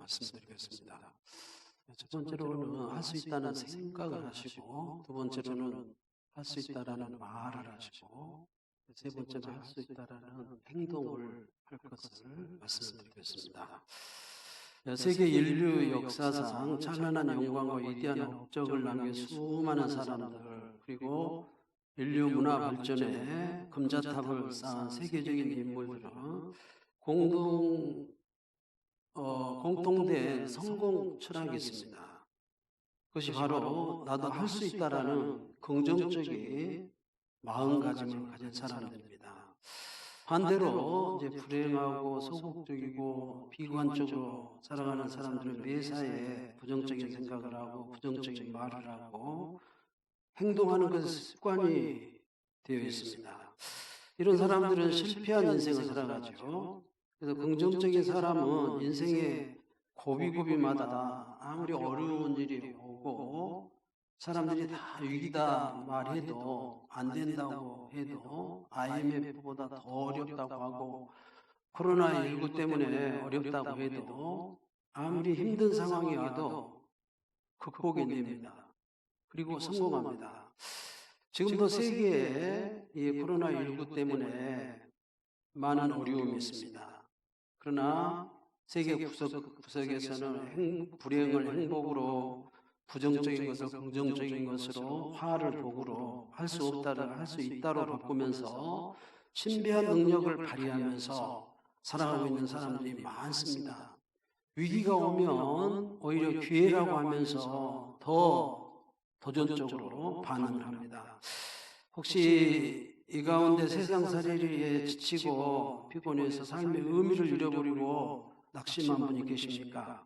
말씀드리겠습니다. 첫 번째로는 할 수 있다는 생각을 하시고, 두 번째로는 할 수 있다라는 말을 하시고, 세 번째는 할 수 있다라는 행동을 할 것을 말씀드리겠습니다. 세계 인류 역사상 찬란한 영광과 위대한 업적을 남긴 수많은 사람들, 그리고 인류 문화 발전에 금자탑을 쌓은 세계적인 인물들은 공통된 성공 철학이 있습니다. 그것이 바로 나도 할 수 있다라는 긍정적인 마음가짐을 가진 사람들입니다. 반대로 이제 불행하고 소극적이고 비관적으로 살아가는 사람들은 매사에 부정적인 생각을 하고 부정적인 말을 하고 행동하는 것이 습관이 되어 있습니다. 이런 사람들은 실패한 인생을 살아가죠. 그래서 긍정적인 사람은 인생의 고비고비마다 아무리 어려운 일이 오고 사람들이 다 위기다 말해도 안 된다고 해도 IMF보다 더 어렵다고 하고 코로나19 때문에 어렵다고 해도 아무리 힘든 상황이 와도 극복이 됩니다. 그리고 성공합니다. 지금도 세계에 이 코로나19 때문에 많은 어려움이 있습니다. 그러나 세계 구석구석에서는 불행을 행복으로, 부정적인 것을 긍정적인 것으로, 화를 복으로, 할 수 없다를 할 수 있다로 바꾸면서 신비한 능력을 발휘하면서 살아가고 있는 사람들이 많습니다. 위기가 오면 오히려 기회라고 하면서 더 도전적으로 반응을 합니다. 혹시 이 가운데 세상살이에 지치고 피곤해서 삶의 의미를 잃어버리고 낙심한 분이 계십니까?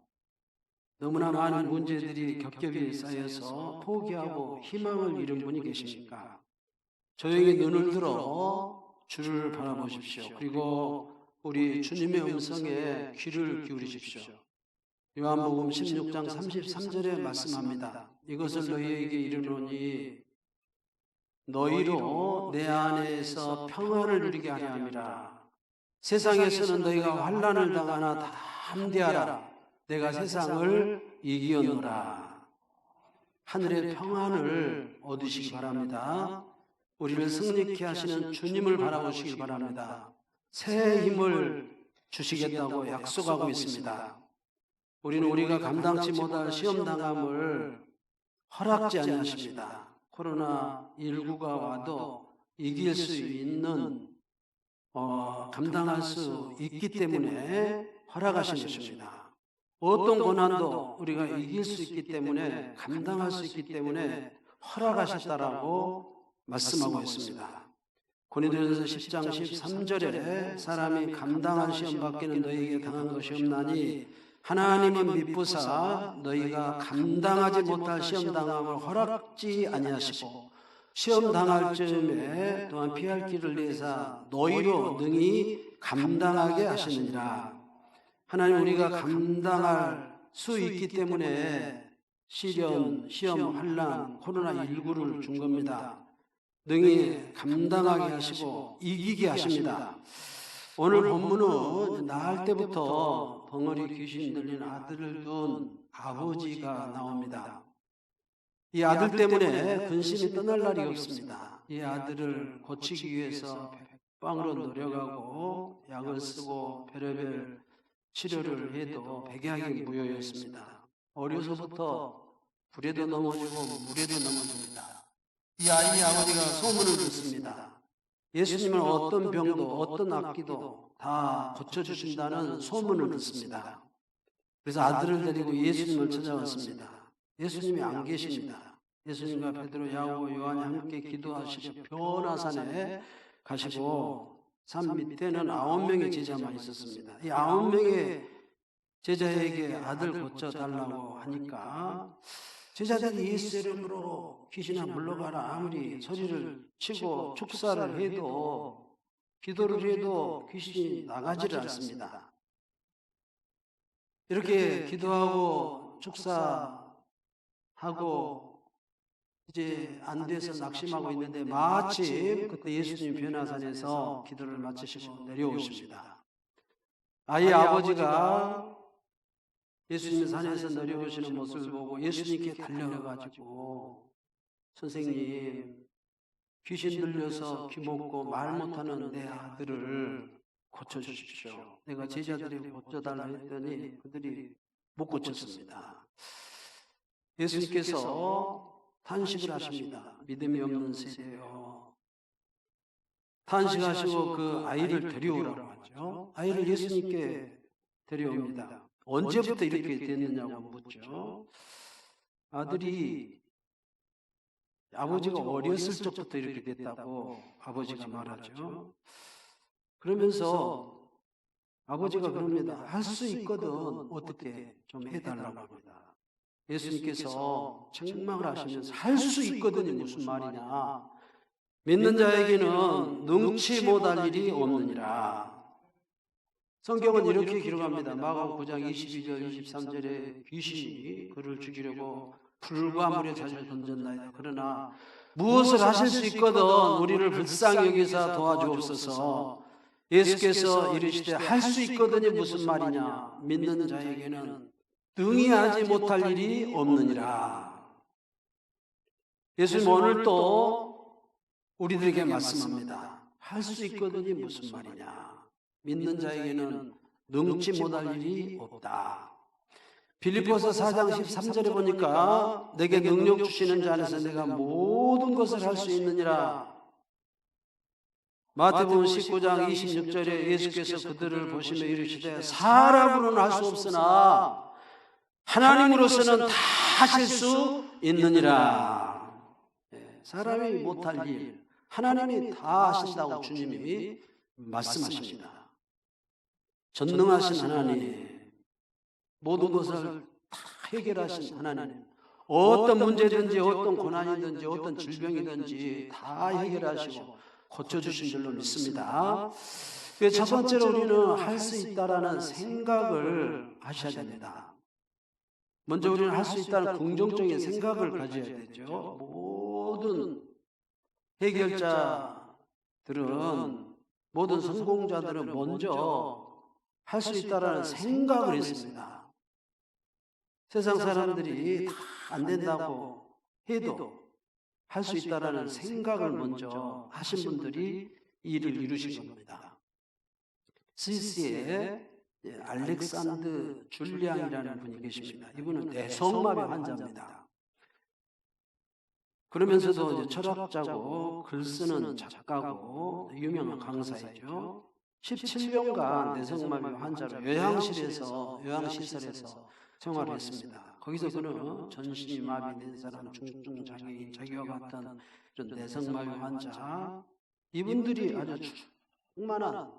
너무나 많은 문제들이 겹겹이 쌓여서 포기하고 희망을 잃은 분이 계십니까? 조용히 눈을 들어 주를 바라보십시오. 그리고 우리 주님의 음성에 귀를 기울이십시오. 요한복음 16장 33절에 말씀합니다. 이것을 너희에게 이르노니 너희로 내 안에서 평안을 누리게 하려 함이라. 세상에서는 너희가 환난을 당하나 다 함대하라. 내가 세상을 이기었노라. 하늘의 평안을 얻으시기 바랍니다. 우리를 승리케 하시는 주님을 바라보시기 바랍니다. 새 힘을 주시겠다고 약속하고 있습니다. 우리는 우리가 감당치 못할 시험당함을 허락지 아니하십니다. 코로나19가 와도 이길 수 있는 감당할 수 있기 때문에 허락하신 것입니다. 어떤 고난도 우리가 이길 수 있기 때문에, 감당할 수 있기 때문에 허락하셨다라고 말씀하고 있습니다. 고린도전서 10장 13절에 사람이 감당한 시험 밖에는 너희에게 당한 것이 없나니 하나님은 미쁘사 너희가 감당하지 못할 시험당함을 허락지 아니하시고 시험당할 즈음에 또한 피할 길을 내사 너희로 능히 감당하게 하시느니라. 하나님, 우리가 감당할 수 있기 때문에 시련, 시험, 환난, 코로나19를 준 겁니다. 능히 감당하게 하시고 이기게 하십니다. 오늘 본문은 낳을 때부터 벙어리 귀신 들린 아들을 둔 아버지가 나옵니다. 이 아들 때문에 근심이 떠날 날이 없습니다. 이 아들을 고치기 위해서 백방으로 노력하고 약을 쓰고 별의별 치료를 해도 백약이 무효였습니다. 어려서부터 불에도 넘어지고 물에도 넘어집니다. 이 아이의 아버지가 소문을 듣습니다. 예수님은 어떤 병도 어떤 악기도 다 고쳐주신다는 소문을 듣습니다. 그래서 아들을 데리고 예수님을 찾아왔습니다. 예수님이 안 계십니다. 예수님과 베드로, 야고보, 요한이 함께 기도하시려 변화산에 가시고 산 밑에는 9명의 제자만 있었습니다. 이 9명의 제자에게 아들 고쳐달라고 하니까 제자들이 예수 이름으로 귀신아 물러가라 아무리 소리를 치고 축사를 해도, 기도를 해도 귀신이 나가지를 않습니다. 이렇게 기도하고 축사하고 이제 안 돼서 낙심하고 있는데 마침 그때 예수님 변화산에서 기도를 마치시고 내려오십니다. 아이의 아버지가 예수님이 산에서 내려오시는 모습을 보고 예수님께 달려가가지고 선생님, 귀신 들려서 귀 먹고 말 못하는 내 아들을 고쳐주십시오. 내가 제자들이 고쳐달라 했더니 그들이 못 고쳤습니다. 예수님께서 탄식을 하십니다. 믿음이 없는 세대요. 탄식하시고 그 아이를 데려오라고 하죠. 아이를 예수님께 데려옵니다. 언제부터 이렇게 됐느냐고 묻죠. 아들이 아버지가 어렸을 적부터 이렇게 됐다고 아버지가 말하죠. 그러면서 아버지가 그럽니다. 할 수 있거든 어떻게 좀 해달라고 합니다. 예수님께서 책망을 하시면서 할 수 있거든이 무슨 말이냐. 믿는 자에게는 능치 못할 일이 없느니라. 성경은 이렇게 기록합니다. 마가복음 9장 22절 23절에 귀신이 그를 죽이려고 불과 물에 자기를 던졌나이다. 그러나 무엇을 하실 수 있거든 우리를 불쌍히 여기사 도와주옵소서. 예수께서 이르시되 할 수 있거든이 무슨 말이냐. 믿는 자에게는 능히 하지 못할 일이 없느니라. 예수님 오늘 또 우리들에게 말씀합니다. 할 수 있거든이 무슨 말이냐. 믿는 자에게는 능치 못할 일이 없다. 빌립보서 4장 13절에 보니까 내게 능력 주시는 자 안에서 내가 모든 것을 할 수 있느니라. 마태복음 19장 26절에 예수께서 그들을 보시며 이르시되 사람으로는 할 수 없으나 하나님으로서는 다 하실 수 있느니라. 사람이 못할 일 하나님이 다 하신다고 주님이 말씀하십니다. 전능하신 하나님, 모든 것을 다 해결하신 하나님, 어떤 문제든지 어떤 고난이든지 어떤 질병이든지 다 해결하시고 고쳐주신 줄로 믿습니다. 첫 번째로 우리는 할 수 있다라는 생각을 하셔야 됩니다. 먼저 우리는 할 수 있다는 긍정적인 생각을 가져야 되죠. 모든 해결자들은, 모든 성공자들은 먼저 할 수 있다라는 생각을 했습니다. 세상 사람들이 다 안 된다고 해도 할 수 있다라는 생각을 먼저 하신 분들이 이 일을 이루신 겁니다. 스위스의 알렉산드 줄리앙이라는 분이 계십니다. 이분은 뇌성마비 환자입니다. 그러면서도 철학자고 글 쓰는 작가고 유명한 강사이죠. 17년간 뇌성마비 환자로 요양시설에서 생활을 했습니다. 거기서 그는 전신이 마비된 사람, 중증 장애인, 자기와 같은 이런 뇌성마비 환자, 이분들이 아주 충만한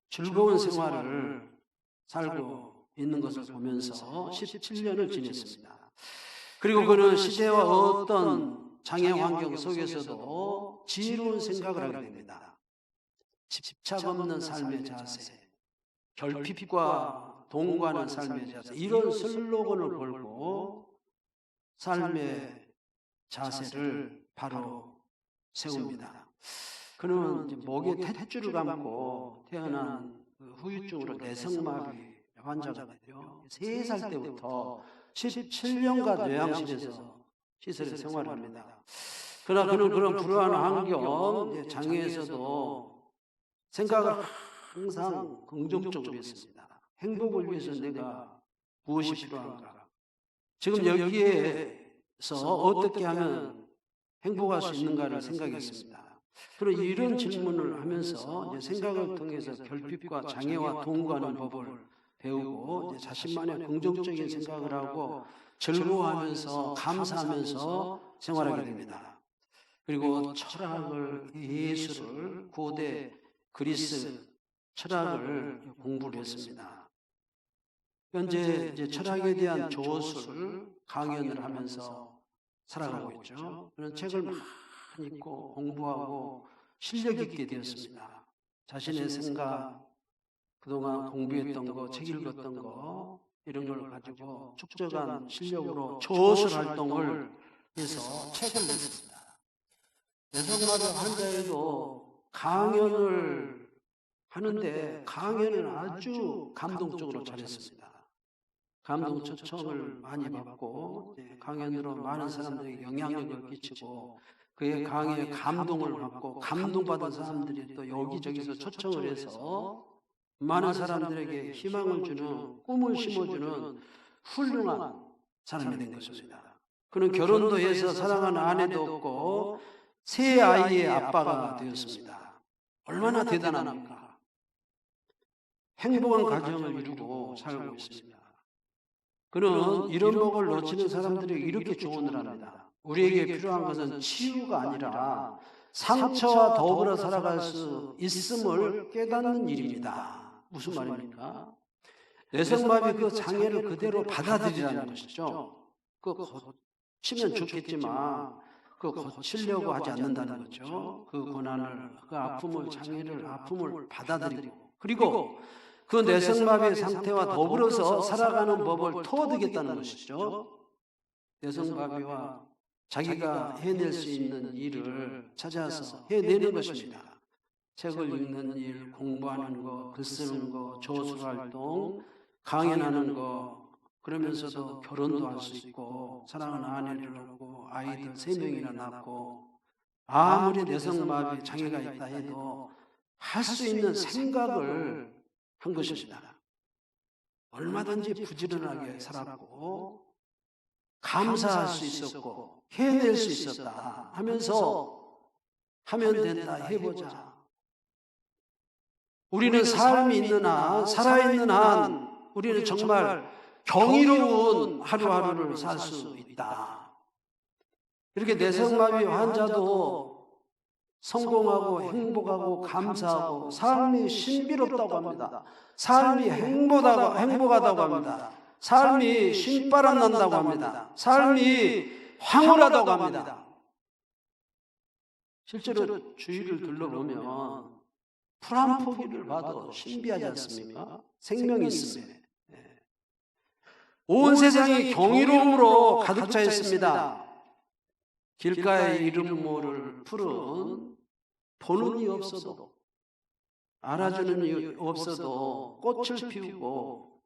즐거운 생활을 살고 있는 것을 보면서 17년을 지냈습니다. 그리고 그는 시대와 어떤 장애 환경 속에서도 지혜로운 생각을 하게 됩니다. 집착 없는 삶의 자세, 결핍과 동거하는 삶의 자세, 이런 슬로건을 걸고 삶의 자세를 바로 세웁니다. 그는 이제 목에 탯줄을 감고 태어난 후유증으로 뇌성마비 환자가 되죠. 3살 때부터 17년간 요양실에서 시설에 생활을 합니다. 그러나 그는 그런 불우한 환경, 장애에서도 생각을 항상 긍정적으로 했습니다. 행복을 위해서 내가 무엇이 필요한가? 지금 여기에서 어떻게 하면 행복할 수 있는가를 생각했습니다. 그리고 이런 질문을 하면서 생각을 통해서 결핍과 장애와 동거하는 법을 배우고 자신만의 긍정적인 생각을 하고 즐거워하면서 감사하면서 생활하게 됩니다. 그리고 철학을, 예술을, 고대 그리스 철학을 공부를 했습니다. 현재 이제 철학에 대한 조술 강연을 하면서 살아가고 있죠. 그런 책을 많이 읽고 공부하고 실력 있게 되었습니다. 자신의 생각, 그동안 공부했던 거, 책 읽었던 거, 이런 걸 가지고 축적한 실력으로 조술 활동을 해서 책을 냈습니다. 뇌성마비 환자에도 강연을 하는데 강연을 아주 감동적으로 잘했습니다. 감동 초청을 많이 받고 강연으로 많은 사람들에게 영향력을 끼치고 그의 강의에 감동을 받고 감동받은 사람들이 또 여기저기서 초청을 해서 많은 사람들에게 희망을 주는 꿈을 심어주는 훌륭한 사람이 된 것입니다. 그는 결혼도 해서 사랑하는 아내도 없고 세 아이의 아빠가 되었습니다. 얼마나 대단합니까? 행복한 가정을 이루고 살고 있습니다. 그는 이런 복을 놓치는 사람들에게 이렇게 조언을 합니다. 우리에게 필요한 것은 치유가 아니라 상처와 더불어 살아갈 수 있음을 깨닫는 일입니다. 무슨 말입니까? 뇌성마비 그 장애를 그대로 받아들이라는 것이죠. 고치면 좋겠지만 고치려고 하지 않는다는 거죠. 그 고난을, 그 아픔을, 장애를, 아픔을 받아들이고 그리고 그 뇌성마비의 상태와 더불어서 살아가는 법을 터득했다는 것이죠. 뇌성마비와 자기가 해낼 수 있는 일을 찾아서 해내는 것입니다. 책을 읽는 일, 공부하는 거, 글 쓰는 거, 저술활동, 강연하는 거, 그러면서도 결혼도 할 수 있고 사랑하는 아내를 얻고 아이들 3명이나 낳고 아무리 뇌성마비 장애가 있다 해도 할 수 있는 생각을 한 것입니다. 얼마든지 부지런하게 살았고 감사할 수 있었고 해낼 수 있었다 하면서 하면 된다 해보자. 우리는 삶이 있는 한, 살아있는 한 우리는 정말 경이로운 하루하루를 살 수 있다. 이렇게 뇌성마비 환자도 성공하고 행복하고 감사하고 삶이 신비롭다고 합니다. 삶이 행복하다고 합니다. 삶이 신바람 난다고 합니다. 삶이 황홀하다고 합니다. 실제로 주위를 둘러보면 풀 한 포기를 봐도 신비하지 않습니까? 생명이 있으면. 온 세상이 경이로움으로 가득 차 있습니다. 길가에 이름 모를 풀은 보는 이 없어도 알아주는 이 없어도 꽃을 피우고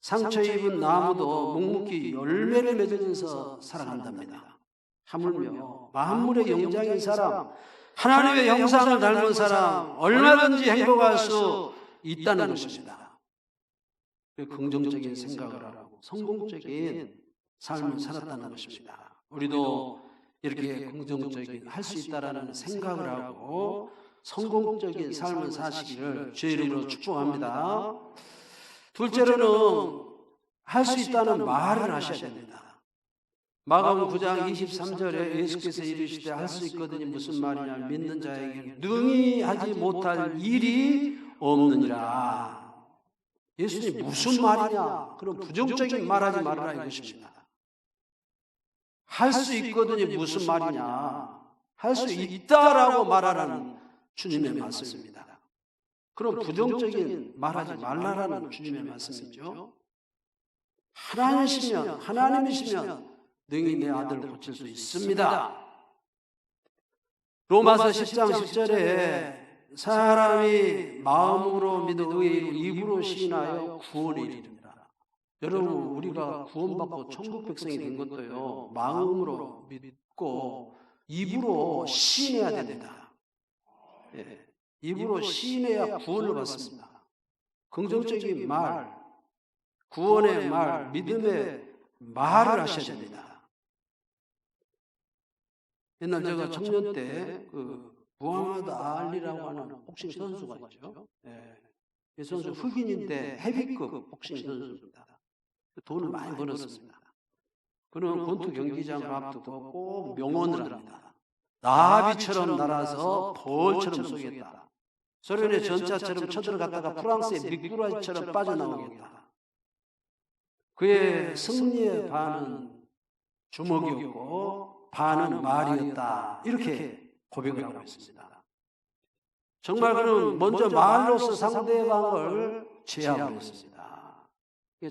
상처 입은 나무도 묵묵히 열매를 맺으면서 살아간답니다. 하물며 만물의 영장인 사람, 하나님의 형상을 닮은 사람 얼마든지 행복할 수 있다는 것입니다. 긍정적인 생각을 하고 성공적인 삶을 살았다는 것입니다. 우리도 이렇게 긍정적인 할 수 있다라는 생각을 하고 성공적인 삶을 사시기를 주의 이름으로 축복합니다. 둘째로는 할 수 있다는 말을 하셔야 됩니다. 마가복음 9장 23절에 예수께서 이르시되 할 수 있거든이 무슨 말이냐 믿는 자에게 능히 하지 못할 일이 없느니라. 예수님 무슨 말이냐? 그런 부정적인 말하지 말아라 이것입니다. 할 수 있거든이 무슨 말이냐? 할 수 있다라고 말하라는 주님의 말씀입니다. 그런 부정적인 말하지 말라라는 주님의 말씀이죠. 하나님이시면 능히 내 아들 고칠 수 있습니다. 로마서 10장 10절에 사람이 마음으로 믿어 의의 이름으로 입으로 시인하여 구원에 이르리라. 여러분 우리가 구원받고 천국 백성이 된 것도요 마음으로 믿고 입으로 시인해야 됩니다. 입으로 시인해야 구원을 받습니다. 긍정적인 말, 구원의 말, 믿음의 말을 하셔야 됩니다. 옛날 제가 청년 때 무하마드 알리라고 하는 복싱 선수가 있죠. 이 선수 흑인인데 헤비급 복싱 선수입니다. 돈을 많이 벌었습니다. 그는 권투 경기장을 앞두고 꼭 명언을 합니다. 나비처럼 날아서 벌처럼 쏘겠다. 소련의 전차처럼 쳐들어갔다가 프랑스의 미꾸라지처럼 빠져나오겠다. 그의 승리의 반은 주먹이었고 반은 말이었다. 이렇게 고백을 하고 있습니다. 정말 그는 먼저 말로서 상대방을 제압을 했습니다.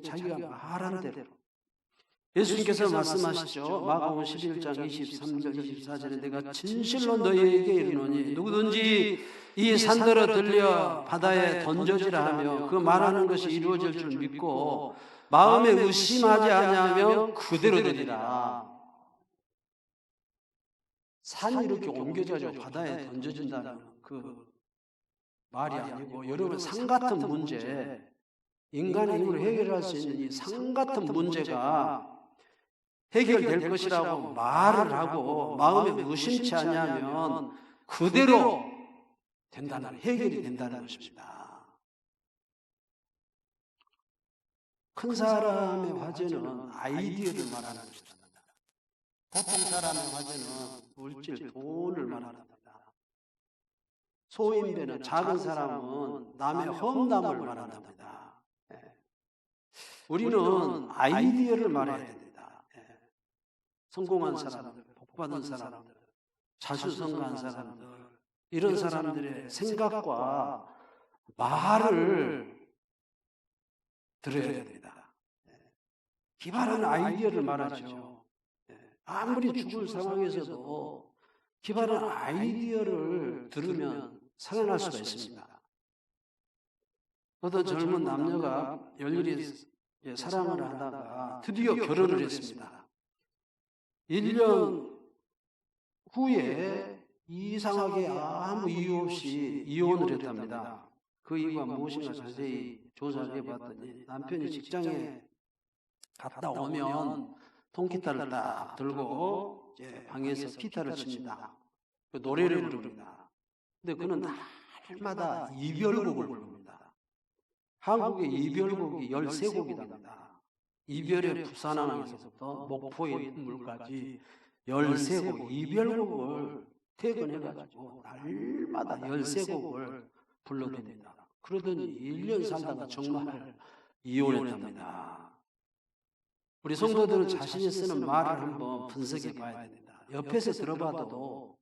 자기가 말한 대로. 예수님께서 말씀하시죠. 마가복음 11장 23절 24절에 내가 진실로 너희에게 이르노니 누구든지 이 산더러 들려 바다에 던져지라 하며 그 말하는 것이 이루어질 줄 믿고 마음에 의심하지 아니하면 그대로 되리라. 산이 이렇게 옮겨져서 바다에 던져진다는 그 말이 아니고, 여러분 산 같은 문제, 인간의 힘으로 해결할 수 있는 이 산 같은 문제가 해결될 것이라고 말을 하고 마음에 의심치 않으면 그대로 된다는, 해결이 된다는 것입니다. 큰 사람의 화제는 아이디어를 말하는 것입니다. 보통 사람의 화제는 물질, 돈을 말합니다. 소인배는, 작은 사람은 남의 험담을 말한답니다. 우리는 아이디어를 말해야 됩니다. 성공한 사람들, 복받은 사람들, 자수성가한 사람들, 이런 사람들의 생각과 말을 들어야 됩니다. 기발한 아이디어를 말하죠. 아무리 죽을 상황에서도 기발한 아이디어를 들으면 살아날 수가 있습니다. 어떤 젊은 남녀가 열렬히 사랑을 하다가 드디어 결혼을 했습니다. 1년 후에 이상하게 아무 이유 없이 이혼을 했답니다. 그 이유가 무엇인가 자세히 조사를 해봤더니, 남편이 직장에 갔다 오면 통기타를 딱 들고 방에서 기타를 칩니다. 그 노래를 부릅니다. 근데 그는 날마다 이별곡을 부릅니다. 한국의 이별곡이 13곡이랍니다. 이별의 부산항에서부터 목포의 눈물까지 13곡 이별곡을 퇴근해가지고 날마다 13곡을 불러댑니다. 그러더니 1년 살다가 정말 이혼했답니다. 우리 성도들은 자신이 쓰는 말을 한번 분석해 봐야 됩니다. 옆에서 들어봐도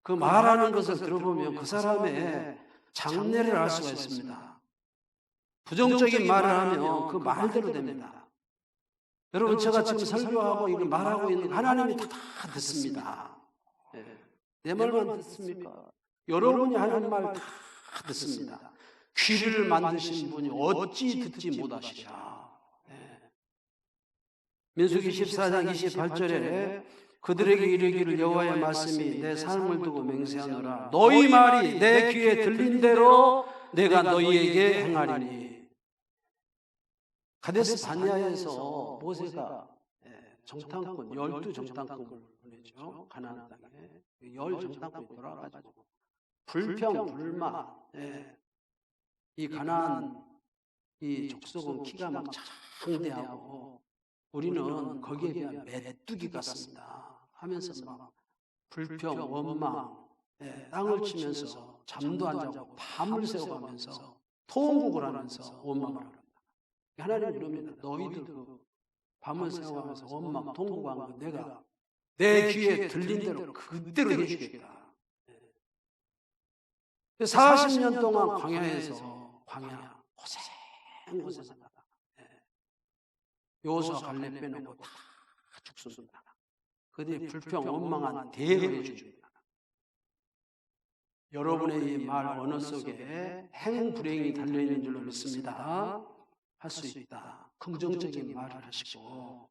그 말하는 것을 들어보면 그 사람의 장래를 알 수가 있습니다. 부정적인 말을 하면 그 말대로 됩니다. 여러분, 제가 지금 설교하고 이거 말하고 있는 거 하나님이 다 듣습니다. 내 말만 듣습니까? 여러분이 하는 말 다 듣습니다. 귀를 만드신 분이 어찌 듣지 못하시랴. 민수기 14장 28절에 그들에게 이르기를 여호와의 말씀이 내 삶을 두고 맹세하노라. 너희 말이 내 귀에 들린 대로 내가 너희에게 행하리니. 가데스 바네아에서 모세가 정탐꾼, 12정탐꾼을 보내죠. 가나안 땅에 10정탐꾼이 돌아가지고 불평, 불만, 이 가나안 이 족속은 키가 막 장대하고 우리는 거기에 비하면 메뚜기 같습니다 하면서 막 불평, 원망, 땅을 치면서 잠도 안 자고 밤을 새워가면서 통곡을 하면서 원망을 합니다. 하나님은 이럽니다. 너희들 그 밤을 새워가면서 원망, 통곡한 거 내가 내 귀에 들린 대로 그대로 해주겠다. 40년 동안 광야에서 고생하다가 여호수아 갈렙 빼놓고 다 죽습니다. 그들이 불평, 원망한 대응을 해줍니다. 여러분의 이 말 언어 속에 행불행이 달려있는 줄로 믿습니다. 할 수 있다. 긍정적인 말을 하시고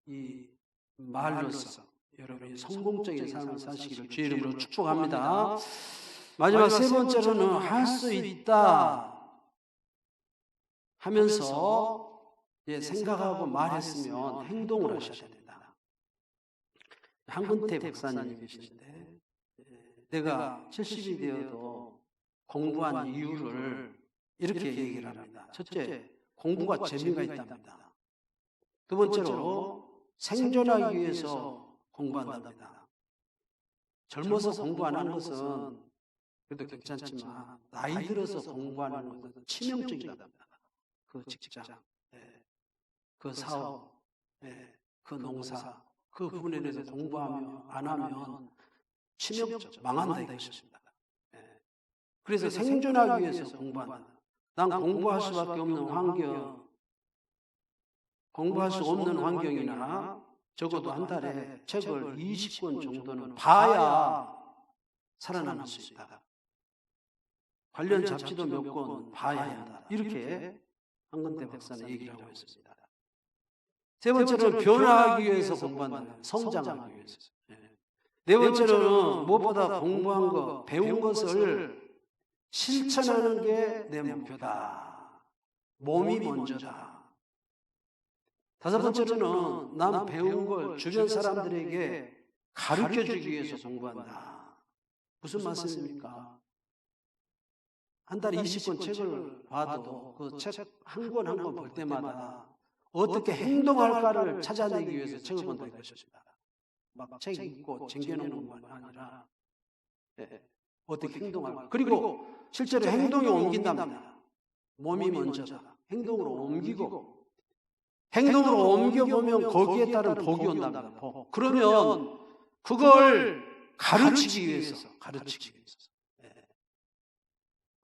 이 말로서 여러분이 성공적인 삶을 사시기를 주의 이름으로 축복합니다. 마지막 세 번째로는 할 수 있다 하면서 생각하고 말했으면 행동을 하셔야 됩니다. 한근태 박사님이 계시는데 내가 70이 되어도 공부한 이유를 이렇게 얘기를 합니다. 첫째, 공부가 재미가 있답니다. 두 번째로 생존하기 위해서 공부한답니다. 젊어서 공부 안 하는 것은 그래도 괜찮지만 나이 들어서 공부하는 것은 치명적이답니다. 그 직장, 그 사업, 그 농사, 그 부분에 대해서 공부하면 안 하면 치명적, 망한다 이것입니다. 그래서 생존하기 위해서 공부한다. 난 공부할 수밖에 없는 환경, 공부할 수 없는 환경이나 적어도 한 달에 책을 20권 정도는 봐야 살아남을 수 있다. 관련 잡지도 몇 권 봐야 한다. 이렇게 한근태 박사는 얘기를 하고 있습니다. 세 번째로는 변화하기 위해서 공부한다. 성장하기 위해서. 네 번째로는 무엇보다 공부한 것, 배운 것을 실천하는 게 내 목표다. 몸이 먼저다. 다섯 번째로는 난 배운 걸 주변 사람들에게 가르쳐주기 위해서 공부한다. 무슨 말씀입니까? 한 달에 20권 책을 봐도 그 책 한 권 한 권 볼 때마다 어떻게 행동할까를 찾아내기 위해서 책을 본다는 것입니다. 막 책 읽고 쟁겨놓는 것만 아니라 어떻게 행동할까. 그리고 실제로 행동에 옮긴답니다. 몸이 먼저다. 행동으로 옮기고 행동으로 옮겨보면 거기에 따른 복이 온답니다. 복. 그러면 그걸 가르치기 위해서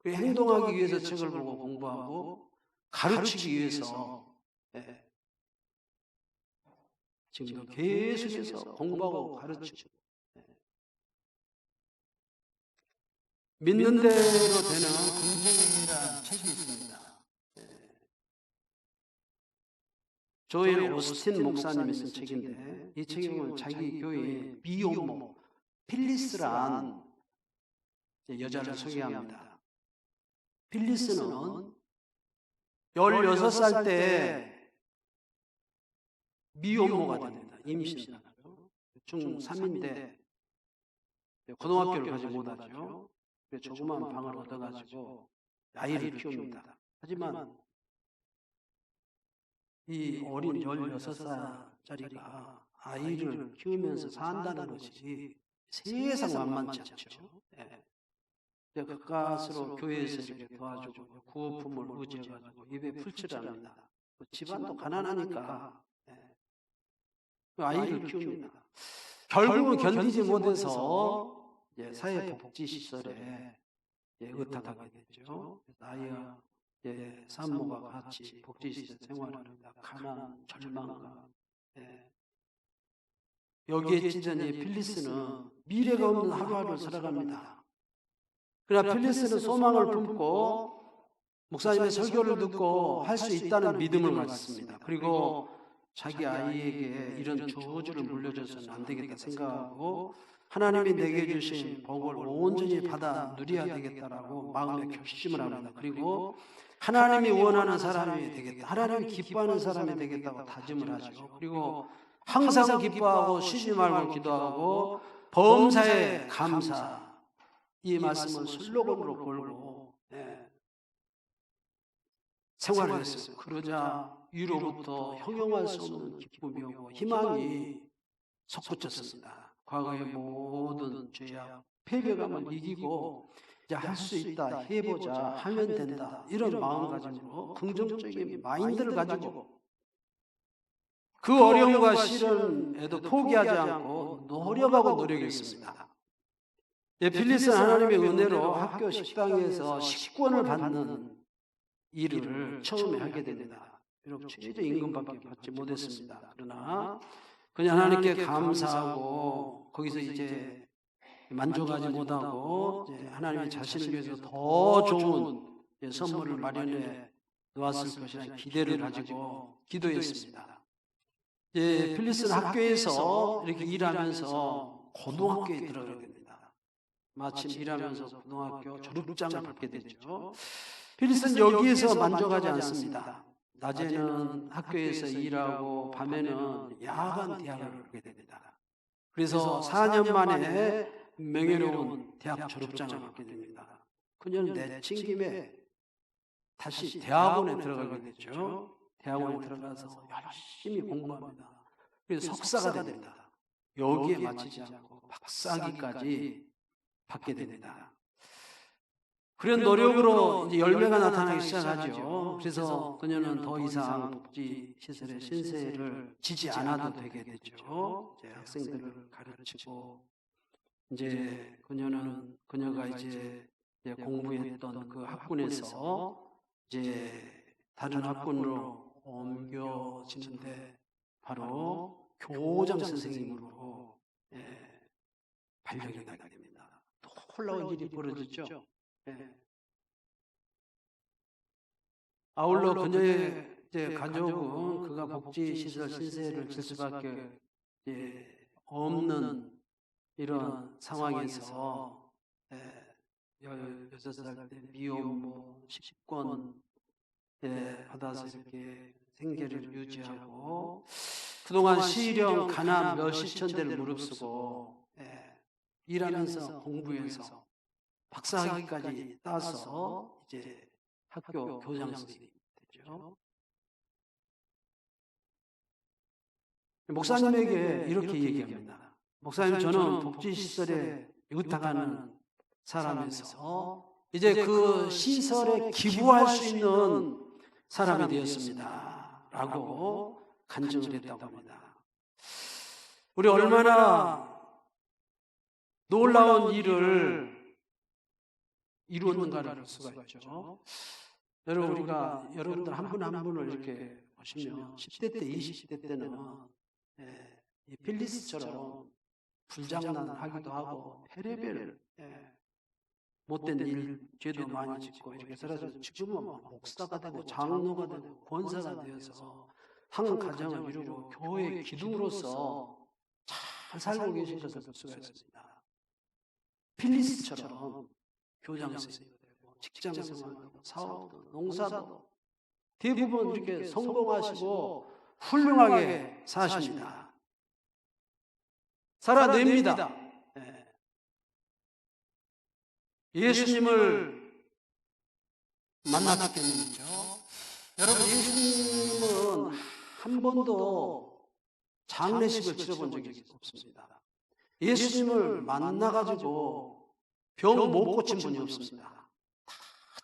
행동하기 위해서 책을 보고 공부하고 가르치기 위해서 지금 계속해서 공부하고 가르치고 믿는 대로 되는 군생이라는 책이 있습니다. 조엘 오스틴 목사님이 쓴 책인데 이 책에 보면 자기 교회의 미혼모 필리스란 여자를 소개합니다. 필리스는 16살 때 미혼모가 됩니다. 임신하죠. 중3인데 고등학교를 가지 못하죠. 조그마한 방을 얻어가지고 아이를 키웁니다. 하지만 이 어린 16살짜리가 아이를 키우면서 산다는 것이 세상 만만치 않죠. 가까스로 교회에서 이렇게 도와주고 구호품을 의지해가지고 입에 풀칠을 합니다. 집안도 가난하니까 아이를 키웁니다. 결국은 견디지 못해서 사회복지시설에 의탁하게 되죠. 아이와 산모가 같이 복지시설 생활을 합니다. 가난, 절망감. 여기에 찌든 이 필리스는 미래가 없는 하루하루를 살아갑니다. 그러나 필리스는 소망을 품고 목사님의 설교를 듣고 할 수 있다는 믿음을 가졌습니다. 그리고 자기 아이에게 이런 저주를 물려줘서는 안 되겠다 생각하고 하나님이 내게 주신 복을 온전히 받아 누려야 되겠다라고 마음에 결심을 합니다. 그리고 하나님이 원하는 사람이 되겠다. 하나님이 기뻐하는 사람이 되겠다고 다짐을 하죠. 그리고 항상 기뻐하고 쉬지 말고 기도하고 범사에 감사. 이 말씀은 슬로건으로 걸고 생활을 했어요. 그러자 위로부터 형용할 수 없는 기쁨이 오고 희망이 솟구쳤습니다. 과거의 모든 죄악, 패배감을 이기고 이제 할 수 있다, 해보자, 하면 된다 이런 마음가짐으로 긍정적인 마인드를 가지고 그 어려움과 시련에도 포기하지 않고 노력하고 노력했습니다. 필리스는 하나님의 은혜로 학교 식당에서 식권을 받는 일을 처음에 하게 됩니다. 비록 최저 임금밖에 받지 못했습니다. 그러나 그냥 하나님께 감사하고 거기서 이제 만족하지 못하고 하나님의 자신을 위해서 더 좋은 선물을 마련해 놓았을 것이라는 기대를 가지고 기도했습니다. 필리스는 학교에서 이렇게 일하면서 고등학교에 들어가게 됩니다. 마침 일하면서 고등학교 졸업장을 받게 되죠. 필리스는 여기에서 만족하지 않습니다. 낮에는 학교에서 일하고 밤에는 야간 대학을 가게 됩니다. 그래서 4년 만에 명예로운 대학 졸업장을 받게 됩니다. 그녀는 내친 김에 다시 대학원에 들어가게 되죠. 대학원에 들어가서 열심히 공부합니다. 그래서 석사가 됩니다. 여기에 마치지 않고 박사학위까지 받게 됩니다. 그런 노력으로 이제 열매가 나타나기 시작하죠. 그래서 그녀는 더 이상 복지시설의 신세를 지지 않아도 되게 되죠. 이제 학생들을 가르치고 이제 그녀가 이제 공부했던 그 학군에서 이제 다른 학군으로 옮겨지는데 바로 교장 선생님으로 발령이 나게 됩니다. 놀라운 일이 벌어지죠. 아울러 그녀의 이제 가족은 그가 복지시설 신세를 질 수밖에 없는 이런 상황에서 16살 때 미혼모 10권 받아서 이렇게 생계를 유지하고 그동안 시령, 가난, 몇십천 대를 무릅쓰고 일하면서 공부해서 박사학위까지 따서 이제 학교 교장 선생님이 됐죠. 목사님에게 이렇게 얘기합니다. 목사님, 저는 복지시설에 의탁하는 사람에서 이제 그 시설에 기부할 수 있는 사람이 되었습니다. 라고 간증을 했다고 합니다. 우리 얼마나 놀라운 일을 이루었는가를 볼 수가 있죠. 여러분, 우리가 여러분들 한 분 한 분을 이렇게 보시면 10대 때, 20대 때는 이 필리스처럼 불장난하기도 하고 페레벨 못된 일, 죄도 많이 짓고 이렇게 살아서 지금은 목사가 되고 장로가 되고 권사가 되어서 한 가정을 이루고 교회의 기둥으로서 잘 살고 계신 것을 볼 수가 있습니다. 필리스처럼 교장 선생님도 되고 직장 생활도 사업도 농사도 대부분 이렇게 성공하시고 훌륭하게 사십니다. 살아냅니다. 예수님을 만났겠는죠. 여러분, 예수님은 한 번도 장례식을 치러본 적이 없습니다. 예수님을 만나가지고 병 못 고친 분이 없습니다. 다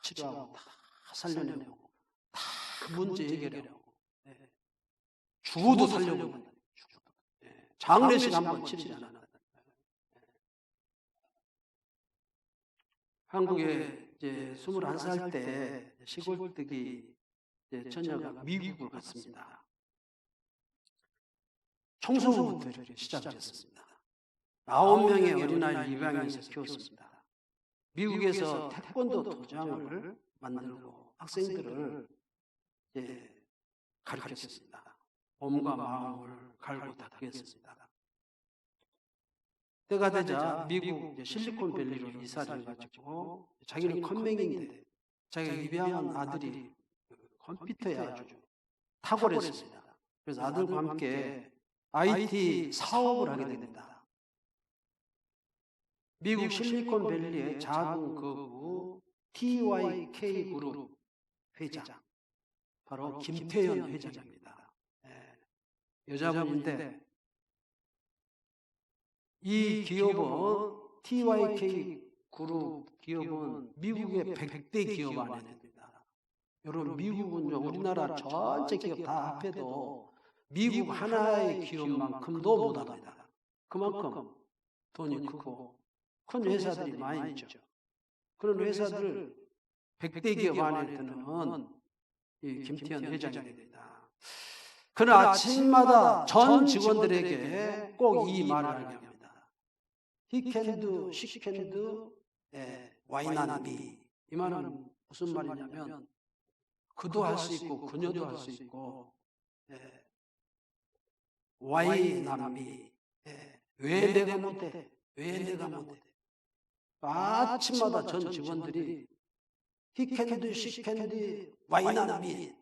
치료하고 다 살려내고 다 문제 해결하고 죽어도 살려고 합니다. 장례식 한번 치르지 않았다. 한국에 이제 21살 때 시골뜨기 처녀가 미국을 갔습니다. 청소부부터 이렇게 시작했습니다. 9명의 어린아이를 입양해서 키웠습니다. 미국에서 태권도 도장을 만들고 학생들을 가르쳤습니다. 몸과 마음을 갈고 닦였습니다. 때가 되자 미국 실리콘밸리로 이사를 해가지고 자기는 컴맹인데 자기가 입양한 아들이 컴퓨터에 아주 탁월했습니다. 그래서 아들과 함께 IT 사업을 하게 됩니다. 미국 실리콘밸리의 작은 거구 TYK 그룹 회장, 바로 김태현 회장입니다. 여자분인데 이 기업은 TYK 그룹 기업은 미국의 100대 기업 안에 듭니다. 여러분, 미국은요, 우리나라 전체 기업 다 합해도 미국 하나의 기업만큼도 못합니다. 그만큼 돈이 크고 큰 회사들이 많이 있죠. 그런 회사들 100대 기업 안에 드는 이 김태현 회장이 됩니다. 그는 아침마다 전 직원들에게 꼭 이 말을 하게 합니다. He can do, she can do, why not me? 이 말은 무슨 말이냐면 그도 할 수 있고 그녀도 할 수 있고 why not me? 왜 내가 못해? 왜 내가 못해? 아침마다 전 직원들이 He can do, she can do, why not me?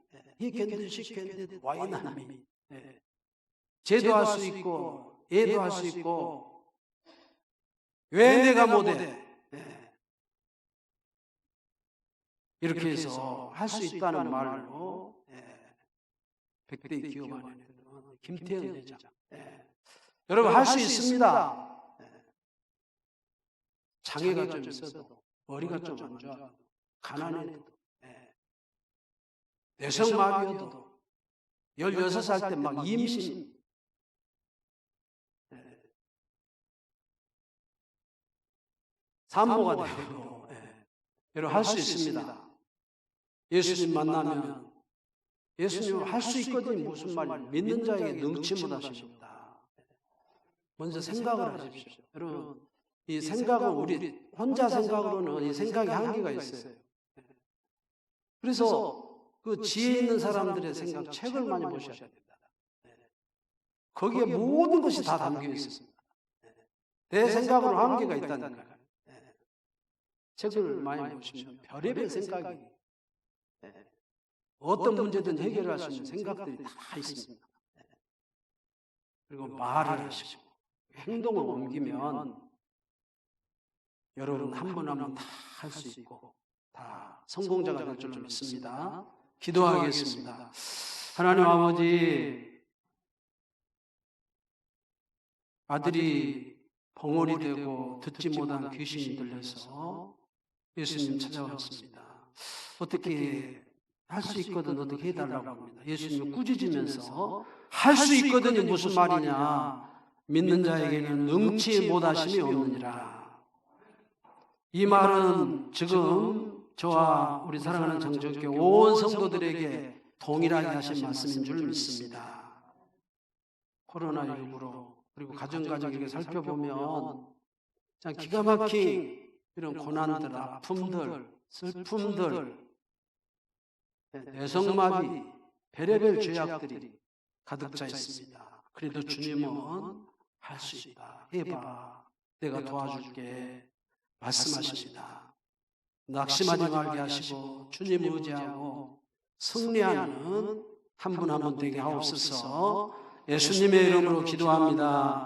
He can do, she can do, why not me? 쟤도 할 수 있고 얘도 할 수 있고 왜 내가 못해? 이렇게 해서 할 수 있다는 말로 100대 기업 안에 드는 김태현 회장. 여러분, 할 수 있습니다. 장애가 좀 있어도 머리가 좀 안 좋아도 가난해도 내성마비여도 16살 때 막 임신 산모가 되고 여러분, 할 수 있습니다. 예수님 만나면 예수님 할 수 있거든요. 무슨 말이에요? 믿는 자에게 능치 못하십니다. 먼저 생각을 하십시오. 여러분, 이 생각은 우리 혼자 생각으로는 이 생각이 한계가 있어요. 그래서 그 지혜 있는 사람들의 생각, 책을 많이 보셔야 된다. 거기에 모든 것이 다 담겨 있습니다. 내 생각으로 한계가 있다니까요. 책을 많이 보시면 별의별 생각이, 어떤 문제든 해결할 수 있는 생각들이 다 있습니다. 그리고 말을 하시고 행동을 옮기면 여러분 한 분 한 분 다 할 수 있고 다 성공자가 될 줄로 믿습니다. 기도하겠습니다. 하나님 아버지, 아들이 벙어리 되고 듣지 못한 귀신이 들려서 예수님 찾아왔습니다. 어떻게 할 수 있거든 어떻게 해달라고 합니다. 예수님이 꾸짖으면서 할 수 있거든이 무슨 말이냐, 믿는 자에게는 능치 못하심이 없느니라. 이 말은 지금 저와 우리 사랑하는 장정교회 온 성도들에게 동일하게 하신 말씀인 줄 믿습니다. 코로나19로 그리고 가정가정에게 살펴보면 기가 막힌 이런 고난들, 아픔들, 슬픔들, 뇌성마비, 별의별 죄악들이 가득 차 있습니다. 그래도 주님은 할 수 있다. 해봐. 내가 도와줄게. 말씀하십니다. 낙심하지 말게 하시고 주님 의지하고 승리하는 한 분 한 분 되게 하옵소서. 예수님의 이름으로 기도합니다.